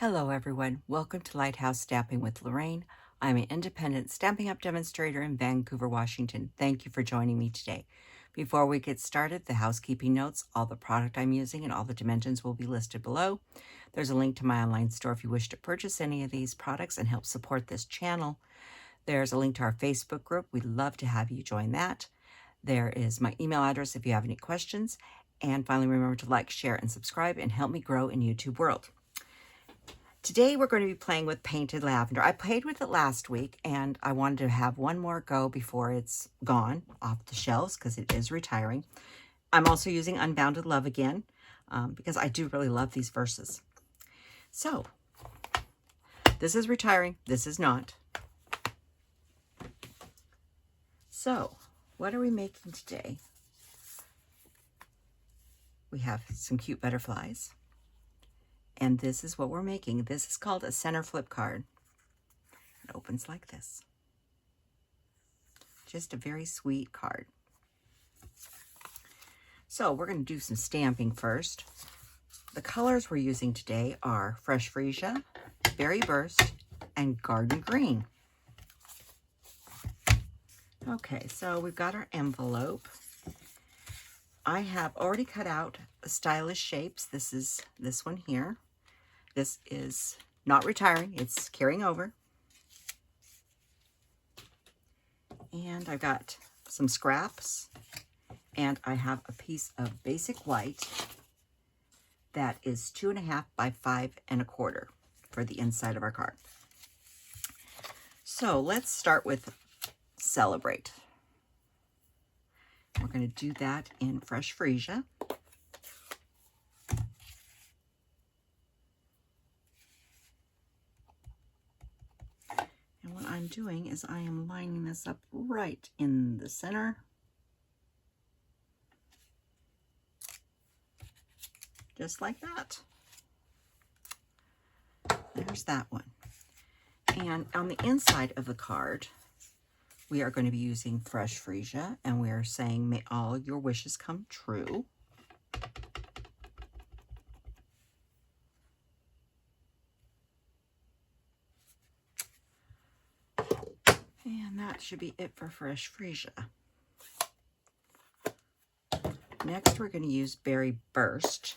Hello everyone, welcome to Lighthouse Stamping with Lorraine. I'm an independent Stampin' Up! Demonstrator in Vancouver, Washington. Thank you for joining me today. Before we get started, the housekeeping notes, all the product I'm using and all the dimensions will be listed below. There's a link to my online store if you wish to purchase any of these products and help support this channel. There's a link to our Facebook group. We'd love to have you join that. There is my email address if you have any questions. And finally, remember to like, share, and subscribe and help me grow in YouTube world. Today we're going to be playing with painted lavender. I played with it last week and I wanted to have one more go before it's gone off the shelves because it is retiring. I'm also using Unbounded Love again because I do really love these verses. So this is retiring, this is not. So what are we making today? We have some cute butterflies. And this is what we're making. This is called a center flip card. It opens like this. Just a very sweet card. So we're going to do some stamping first. The colors we're using today are Fresh Freesia, Berry Burst, and Garden Green. Okay, so we've got our envelope. I have already cut out stylish shapes. This is this one here. This is not retiring, it's carrying over. And I've got some scraps, and I have a piece of basic white that is 2.5 by 5 1/4 for the inside of our card. So let's start with Celebrate. We're going to do that in Fresh Freesia. And what I'm doing is I am lining this up right in the center. Just like that. There's that one. And on the inside of the card, we are going to be using Fresh Freesia, and we are saying, may all your wishes come true. And that should be it for Fresh Freesia. Next, we're going to use Berry Burst.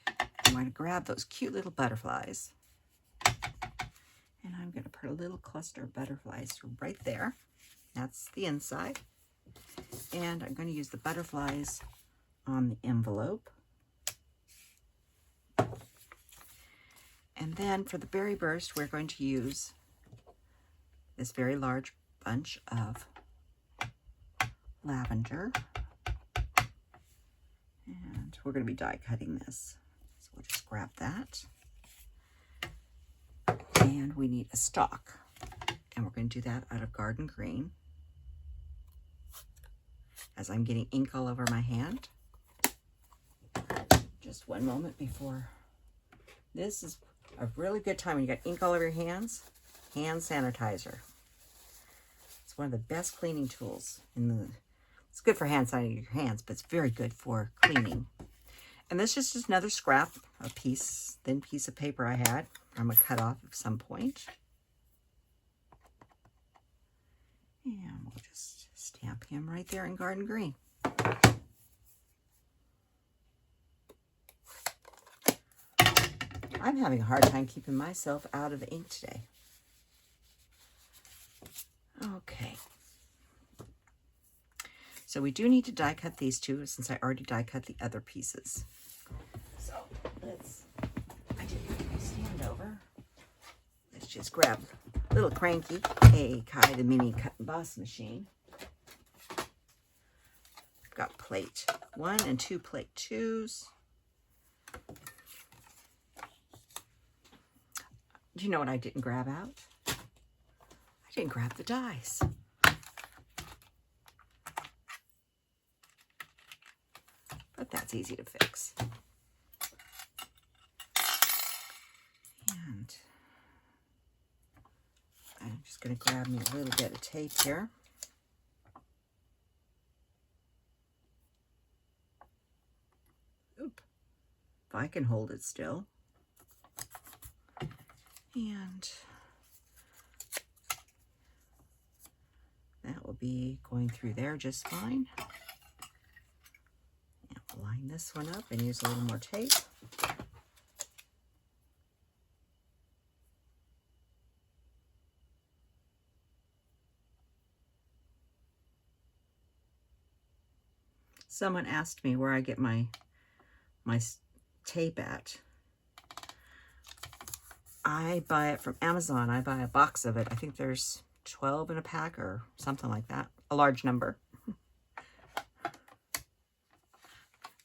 I'm going to grab those cute little butterflies. And I'm going to put a little cluster of butterflies right there. That's the inside. And I'm going to use the butterflies on the envelope. And then for the Berry Burst, we're going to use this very large bunch of lavender. And we're going to be die cutting this. So we'll just grab that. And we need a stalk, and we're going to do that out of Garden Green. As I'm getting ink all over my hand. Just one moment before. This is a really good time when you got ink all over your hands. Hand sanitizer. It's one of the best cleaning tools. It's good for hand sanitizing your hands, but it's very good for cleaning. And this is just another scrap, a thin piece of paper I had. I'm going to cut off at some point. And we'll just stamp him right there in Garden Green. I'm having a hard time keeping myself out of the ink today. Okay. So we do need to die cut these two since I already die cut the other pieces. So I didn't stand over. Let's just grab a little cranky, Kai, the mini cut and emboss machine. I've got plate 1 and 2 plate 2s. Do you know what I didn't grab out? I didn't grab the dies. But that's easy to fix. And I'm just going to grab me a little bit of tape here. Oop. If I can hold it still. And that will be going through there just fine. And we'll line this one up and use a little more tape. Someone asked me where I get my tape at. I buy it from Amazon. I buy a box of it. I think there's 12 in a pack or something like that. A large number.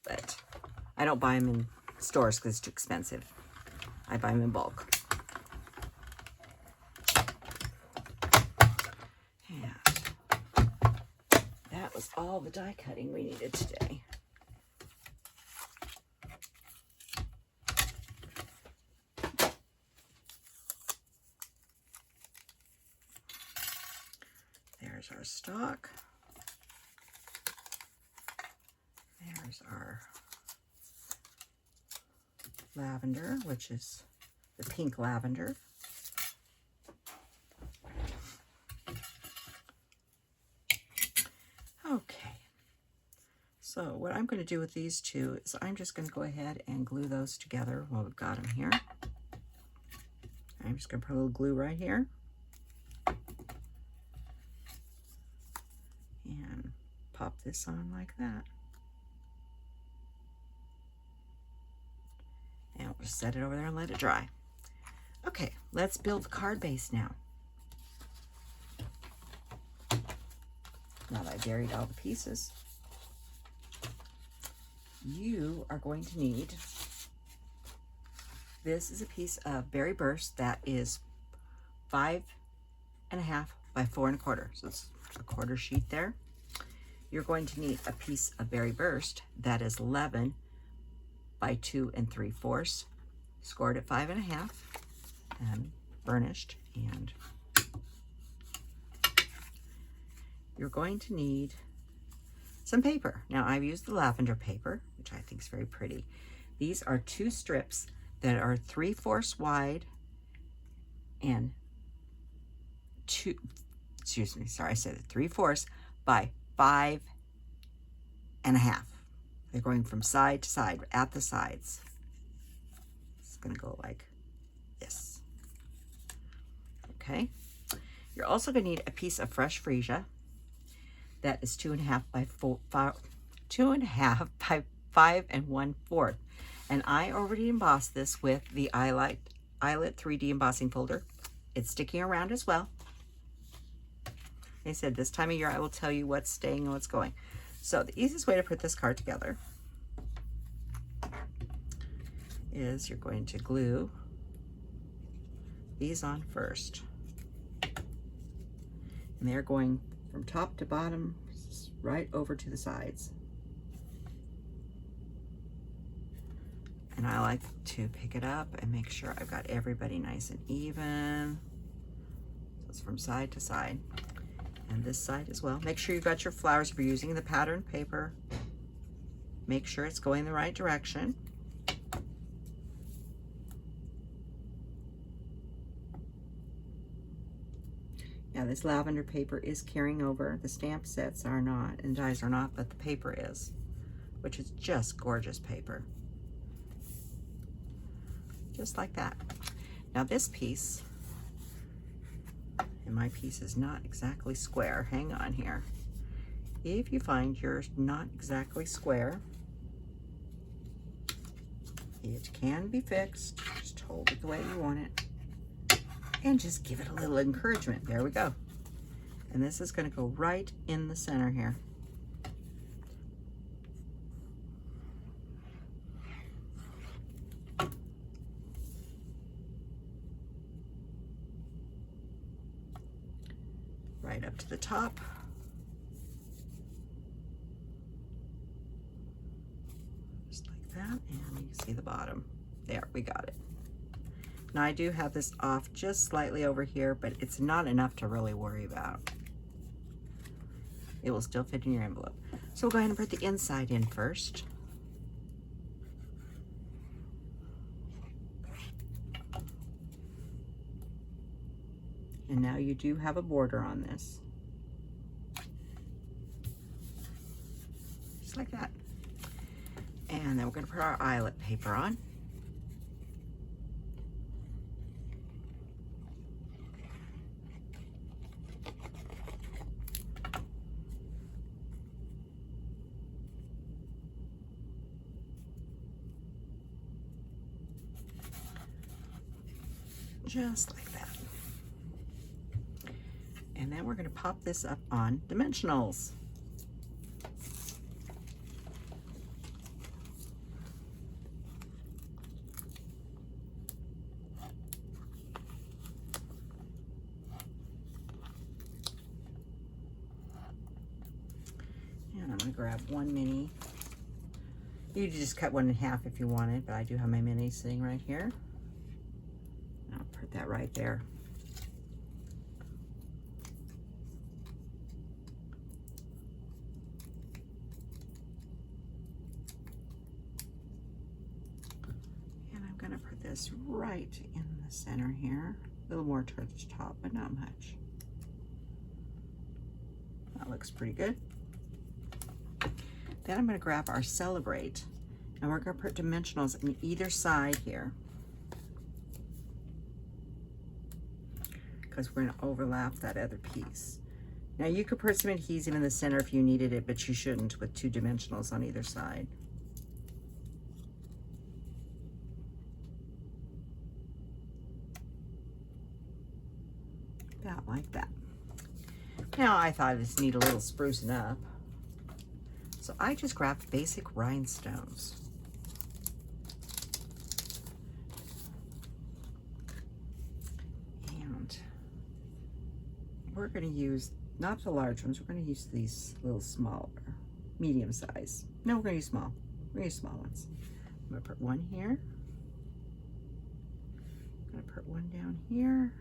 But I don't buy them in stores because it's too expensive. I buy them in bulk. And that was all the die cutting we needed today. There's our stock. There's our lavender, which is the pink lavender. Okay, so what I'm going to do with these two is I'm just going to go ahead and glue those together while we've got them here. I'm just going to put a little glue right here. And pop this on like that. And we'll just set it over there and let it dry. Okay, let's build the card base now. Now that I've buried all the pieces, you are going to need, this is a piece of berry burst that is 5.5 by 4 1/4. So it's a quarter sheet there. You're going to need a piece of berry burst that is 11 by 2 3/4, scored at 5.5 and burnished. And you're going to need some paper. Now I've used the lavender paper, which I think is very pretty. These are 2 strips that are 3/4 wide and 3/4 by 5.5. They're going from side to side at the sides. It's going to go like this. Okay. You're also going to need a piece of Fresh Freesia that is 2.5 by 5 1/4. And I already embossed this with the Eyelet 3D embossing folder. It's sticking around as well. They said this time of year I will tell you what's staying and what's going. So the easiest way to put this card together is you're going to glue these on first. And they're going from top to bottom, right over to the sides. And I like to pick it up and make sure I've got everybody nice and even. So it's from side to side. And this side as well. Make sure you've got your flowers. If you're using the pattern paper, make sure it's going the right direction. Now this lavender paper is carrying over. The stamp sets are not, and dies are not, but the paper is, which is just gorgeous paper. Just like that. Now this piece, and my piece is not exactly square. Hang on here. If you find yours not exactly square, it can be fixed. Just hold it the way you want it. And just give it a little encouragement. There we go. And this is going to go right in the center here. Right up to the top. Just like that. And you can see the bottom. There, we got it. Now I do have this off just slightly over here, but it's not enough to really worry about. It will still fit in your envelope. So we'll go ahead and put the inside in first. And now you do have a border on this. Just like that. And then we're going to put our eyelet paper on. Just like that. And then we're going to pop this up on Dimensionals. And I'm going to grab one mini. You could just cut one in half if you wanted, but I do have my mini sitting right here. I'll put that right there. And I'm going to put this right in the center here. A little more towards the top, but not much. That looks pretty good. Then I'm going to grab our Celebrate, and we're going to put Dimensionals on either side here, because we're going to overlap that other piece. Now you could put some adhesive in the center if you needed it, but you shouldn't with 2 Dimensionals on either side. About like that. Now I thought this needed a little sprucing up, so I just grabbed basic rhinestones. We're going to use, not the large ones, we're going to use these little smaller, medium size. No, we're going to use small. We're going to use small ones. I'm going to put one here. I'm going to put one down here.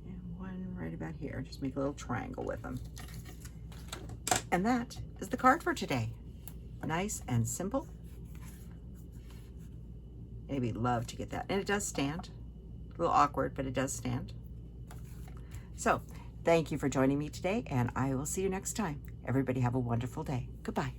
And one right about here. Just make a little triangle with them. And that is the card for today. Nice and simple. Maybe love to get that. And it does stand. A little awkward, but it does stand. So, thank you for joining me today, and I will see you next time. Everybody have a wonderful day. Goodbye.